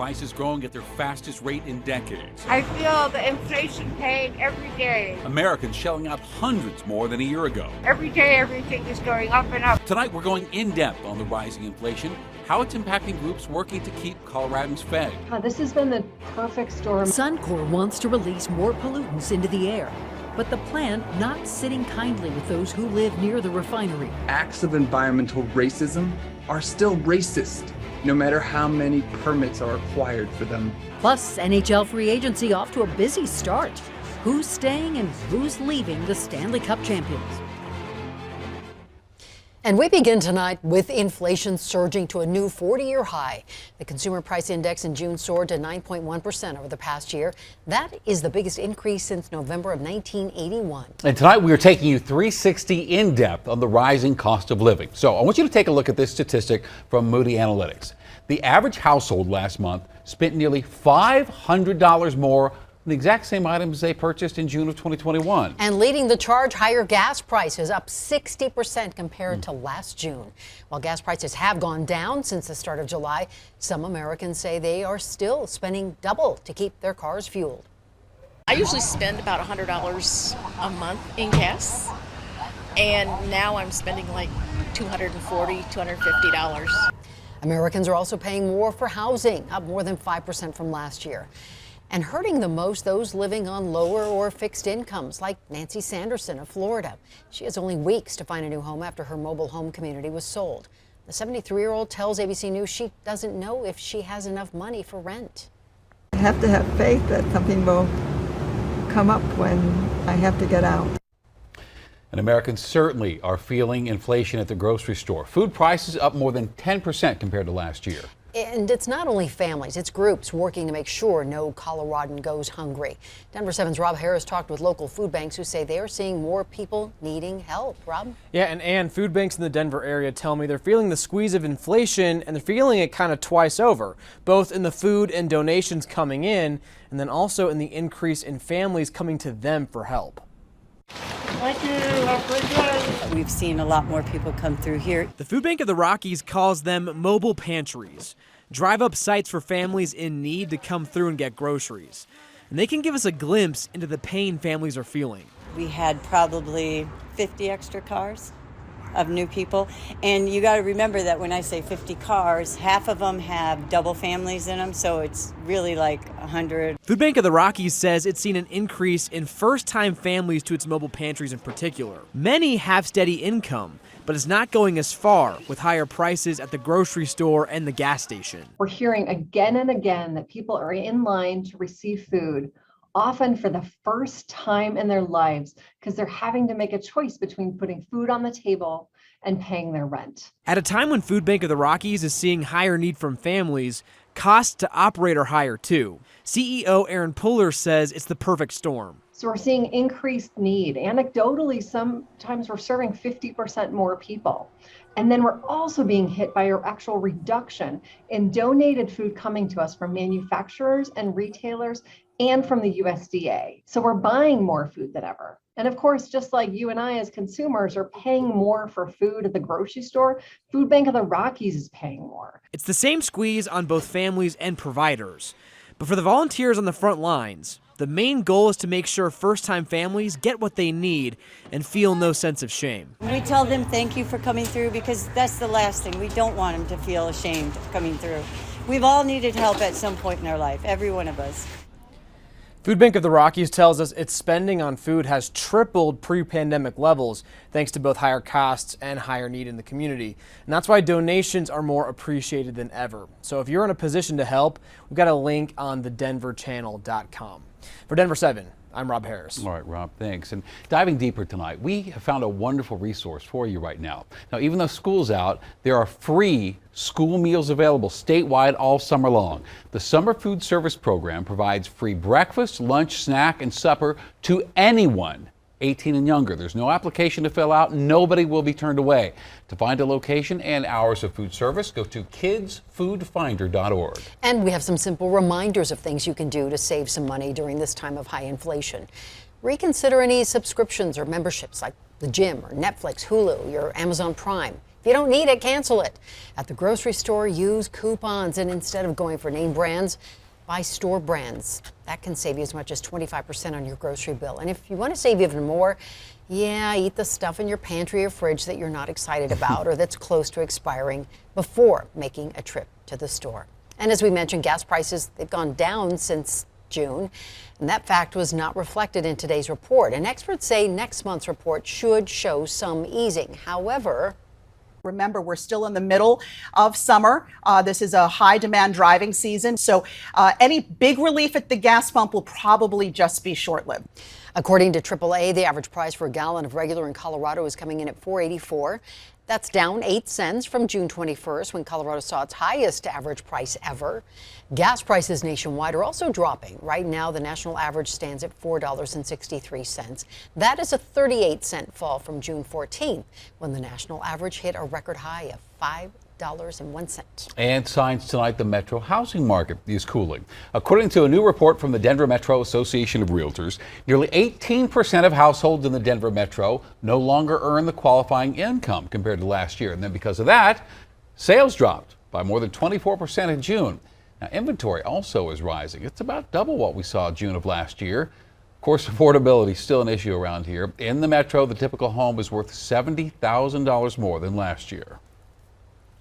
prices growing at their fastest rate in decades. I feel the inflation pain every day. Americans shelling out hundreds more than a year ago. Every day, everything is going up and up. Tonight, we're going in-depth on the rising inflation, how it's impacting groups working to keep Coloradans fed. This has been the perfect storm. Suncor wants to release more pollutants into the air, but the plant not sitting kindly with those who live near the refinery. Acts of environmental racism are still racist, no matter how many permits are acquired for them. Plus, NHL free agency off to a busy start. Who's staying and who's leaving the Stanley Cup champions? And we begin tonight with inflation surging to a new 40-year high. The consumer price index in June soared to 9.1% over the past year. That is the biggest increase since November of 1981. And tonight we are taking you 360 in depth on the rising cost of living. So I want you to take a look at this statistic from Moody Analytics. The average household last month spent nearly $500 more the exact same items they purchased in June of 2021. And leading the charge, higher gas prices up 60% compared to last June. While gas prices have gone down since the start of July, some Americans say they are still spending double to keep their cars fueled. I usually spend about $100 a month in gas, and now I'm spending like $240, $250. Americans are also paying more for housing, up more than 5% from last year. And hurting the most those living on lower or fixed incomes, like Nancy Sanderson of Florida. She has only weeks to find a new home after her mobile home community was sold. The 73-year-old tells ABC News she doesn't know if she has enough money for rent. I have to have faith that something will come up when I have to get out. And Americans certainly are feeling inflation at the grocery store. Food prices up more than 10% compared to last year. And it's not only families, it's groups working to make sure no Coloradan goes hungry. Denver 7's Rob Harris talked with local food banks who say they are seeing more people needing help. Rob? Yeah, and food banks in the Denver area tell me they're feeling the squeeze of inflation, and they're feeling it kind of twice over, both in the food and donations coming in, and then also in the increase in families coming to them for help. Thank you. Have a great day. We've seen a lot more people come through here. The Food Bank of the Rockies calls them mobile pantries, drive-up sites for families in need to come through and get groceries. And they can give us a glimpse into the pain families are feeling. We had probably 50 extra cars of new people. And you got to remember that when I say 50 cars, half of them have double families in them, so it's really like 100. Food Bank of the Rockies says it's seen an increase in first-time families to its mobile pantries in particular. Many have steady income, but it's not going as far with higher prices at the grocery store and the gas station. We're hearing again and again that people are in line to receive food, often for the first time in their lives, because they're having to make a choice between putting food on the table and paying their rent. At a time when Food Bank of the Rockies is seeing higher need from families, costs to operate are higher too. CEO Aaron Puller says it's the perfect storm. So we're seeing increased need. Anecdotally, sometimes we're serving 50% more people. And then we're also being hit by an actual reduction in donated food coming to us from manufacturers and retailers and from the USDA. So we're buying more food than ever. And of course, just like you and I as consumers are paying more for food at the grocery store, Food Bank of the Rockies is paying more. It's the same squeeze on both families and providers. But for the volunteers on the front lines, the main goal is to make sure first-time families get what they need and feel no sense of shame. We tell them thank you for coming through because that's the last thing. We don't want them to feel ashamed of coming through. We've all needed help at some point in our life, every one of us. Food Bank of the Rockies tells us its spending on food has tripled pre-pandemic levels thanks to both higher costs and higher need in the community. And that's why donations are more appreciated than ever. So if you're in a position to help, we've got a link on thedenverchannel.com. For Denver 7, I'm Rob Harris. All right, Rob, thanks. And diving deeper tonight, we have found a wonderful resource for you right now. Now, even though school's out, there are free school meals available statewide all summer long. The Summer Food Service Program provides free breakfast, lunch, snack, and supper to anyone 18 and younger. There's no application to fill out. Nobody will be turned away. To find a location and hours of food service, go to kidsfoodfinder.org. And we have some simple reminders of things you can do to save some money during this time of high inflation. Reconsider any subscriptions or memberships like the gym or Netflix, Hulu, your Amazon Prime. If you don't need it, cancel it. At the grocery store, use coupons, and instead of going for name brands, buy store brands. That can save you as much as 25% on your grocery bill. And if you want to save even more, yeah, eat the stuff in your pantry or fridge that you're not excited about or that's close to expiring before making a trip to the store. And as we mentioned, gas prices, they've gone down since June, and that fact was not reflected in today's report. And experts say next month's report should show some easing. However, remember, we're still in the middle of summer. This is a high demand driving season. So any big relief at the gas pump will probably just be short lived. According to AAA, the average price for a gallon of regular in Colorado is coming in at $4.84. That's down 8 cents from June 21st, when Colorado saw its highest average price ever. Gas prices nationwide are also dropping. Right now, the national average stands at $4.63. That is a 38-cent fall from June 14th, when the national average hit a record high of $5.01. And signs tonight, the metro housing market is cooling. According to a new report from the Denver Metro Association of Realtors, nearly 18% of households in the Denver Metro no longer earn the qualifying income compared to last year. And then because of that, sales dropped by more than 24% in June. Now, inventory also is rising. It's about double what we saw June of last year. Of course, affordability is still an issue around here. In the Metro, the typical home is worth $70,000 more than last year.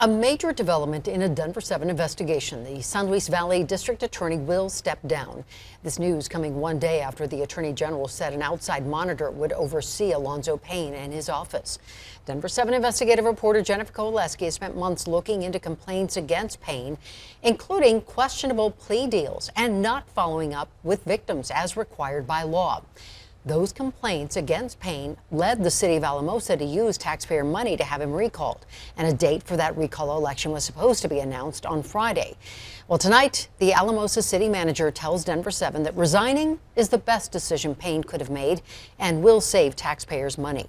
A major development in a Denver 7 investigation. The San Luis Valley District Attorney will step down. This news coming one day after the Attorney General said an outside monitor would oversee Alonzo Payne and his office. Denver 7 investigative reporter Jennifer Koleski has spent months looking into complaints against Payne, including questionable plea deals and not following up with victims as required by law. Those complaints against Payne led the city of Alamosa to use taxpayer money to have him recalled. And a date for that recall election was supposed to be announced on Friday. Well, tonight, the Alamosa city manager tells Denver 7 that resigning is the best decision Payne could have made and will save taxpayers money.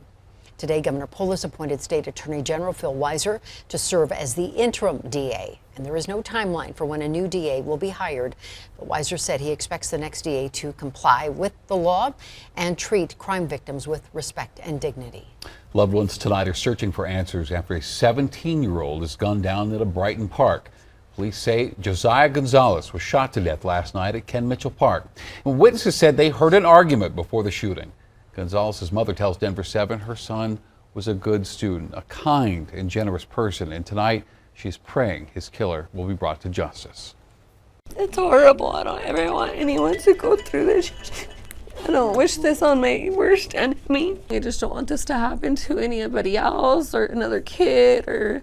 Today, Governor Polis appointed State Attorney General Phil Weiser to serve as the interim DA. And there is no timeline for when a new DA will be hired. But Weiser said he expects the next DA to comply with the law and treat crime victims with respect and dignity. Loved ones tonight are searching for answers after a 17-year-old is gunned down at a Brighton park. Police say Josiah Gonzalez was shot to death last night at Ken Mitchell Park. And witnesses said they heard an argument before the shooting. Gonzalez's mother tells Denver 7 her son was a good student, a kind and generous person, and tonight she's praying his killer will be brought to justice. It's horrible. I don't ever want anyone to go through this. I don't wish this on my worst enemy. I just don't want this to happen to anybody else or another kid, or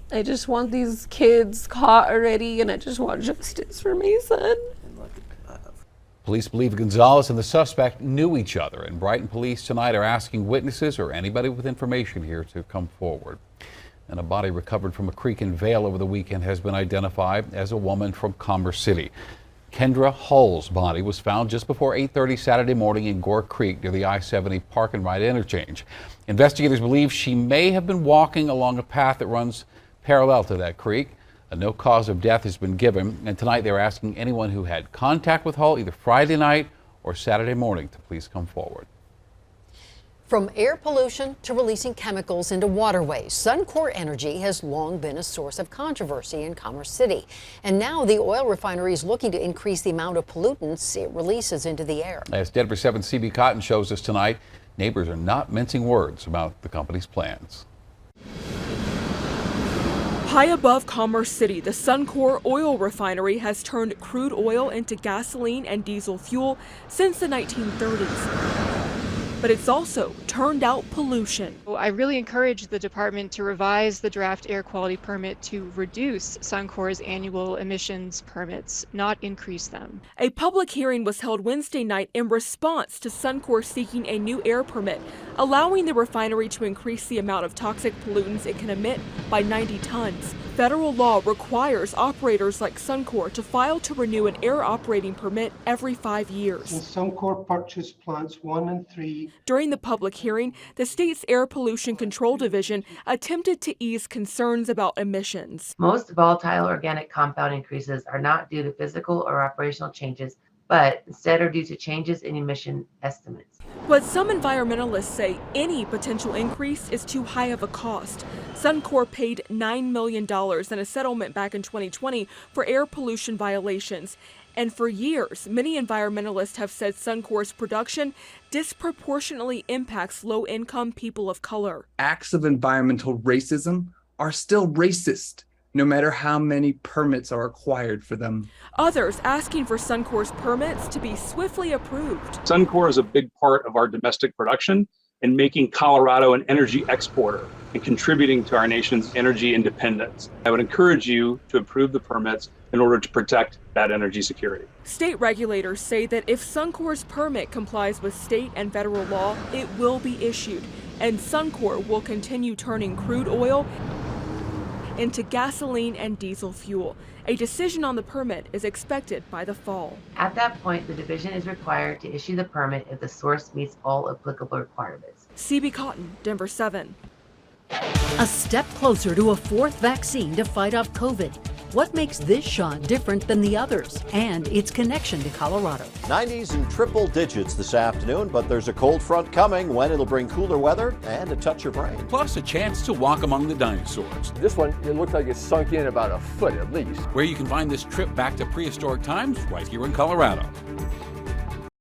I just want these kids caught already, and I just want justice for my son. Police believe Gonzalez and the suspect knew each other, and Brighton police tonight are asking witnesses or anybody with information here to come forward. And a body recovered from a creek in Vail over the weekend has been identified as a woman from Commerce City. Kendra Hull's body was found just before 8:30 Saturday morning in Gore Creek near the I-70 Park and Ride interchange. Investigators believe she may have been walking along a path that runs parallel to that creek. No cause of death has been given, and tonight they're asking anyone who had contact with Hull either Friday night or Saturday morning to please come forward. From air pollution to releasing chemicals into waterways, Suncor Energy has long been a source of controversy in Commerce City. And now the oil refinery is looking to increase the amount of pollutants it releases into the air. As Denver 7 CB Cotton shows us tonight, neighbors are not mincing words about the company's plans. High above Commerce City, the Suncor oil refinery has turned crude oil into gasoline and diesel fuel since the 1930s. But it's also turned out pollution. I really encourage the department to revise the draft air quality permit to reduce Suncor's annual emissions permits, not increase them. A public hearing was held Wednesday night in response to Suncor seeking a new air permit, allowing the refinery to increase the amount of toxic pollutants it can emit by 90 tons. Federal law requires operators like Suncor to file to renew an air operating permit every 5 years. Suncor purchased plants 1 and 3. During the public hearing, the state's Air Pollution Control Division attempted to ease concerns about emissions. Most volatile organic compound increases are not due to physical or operational changes, but instead are due to changes in emission estimates. But some environmentalists say any potential increase is too high of a cost. Suncor paid $9 million in a settlement back in 2020 for air pollution violations. And for years, many environmentalists have said Suncor's production disproportionately impacts low-income people of color. Acts of environmental racism are still racist, no matter how many permits are required for them. Others asking for Suncor's permits to be swiftly approved. Suncor is a big part of our domestic production and making Colorado an energy exporter and contributing to our nation's energy independence. I would encourage you to approve the permits in order to protect that energy security. State regulators say that if Suncor's permit complies with state and federal law, it will be issued, and Suncor will continue turning crude oil into gasoline and diesel fuel. A decision on the permit is expected by the fall. At that point, the division is required to issue the permit if the source meets all applicable requirements. CB Cotton, Denver 7. A step closer to a fourth vaccine to fight off COVID. What makes this shot different than the others and its connection to Colorado? 90s in triple digits this afternoon, but there's a cold front coming when it'll bring cooler weather and a touch of rain. Plus a chance to walk among the dinosaurs. This one, it looked like it sunk in about a foot at least. Where you can find this trip back to prehistoric times right here in Colorado.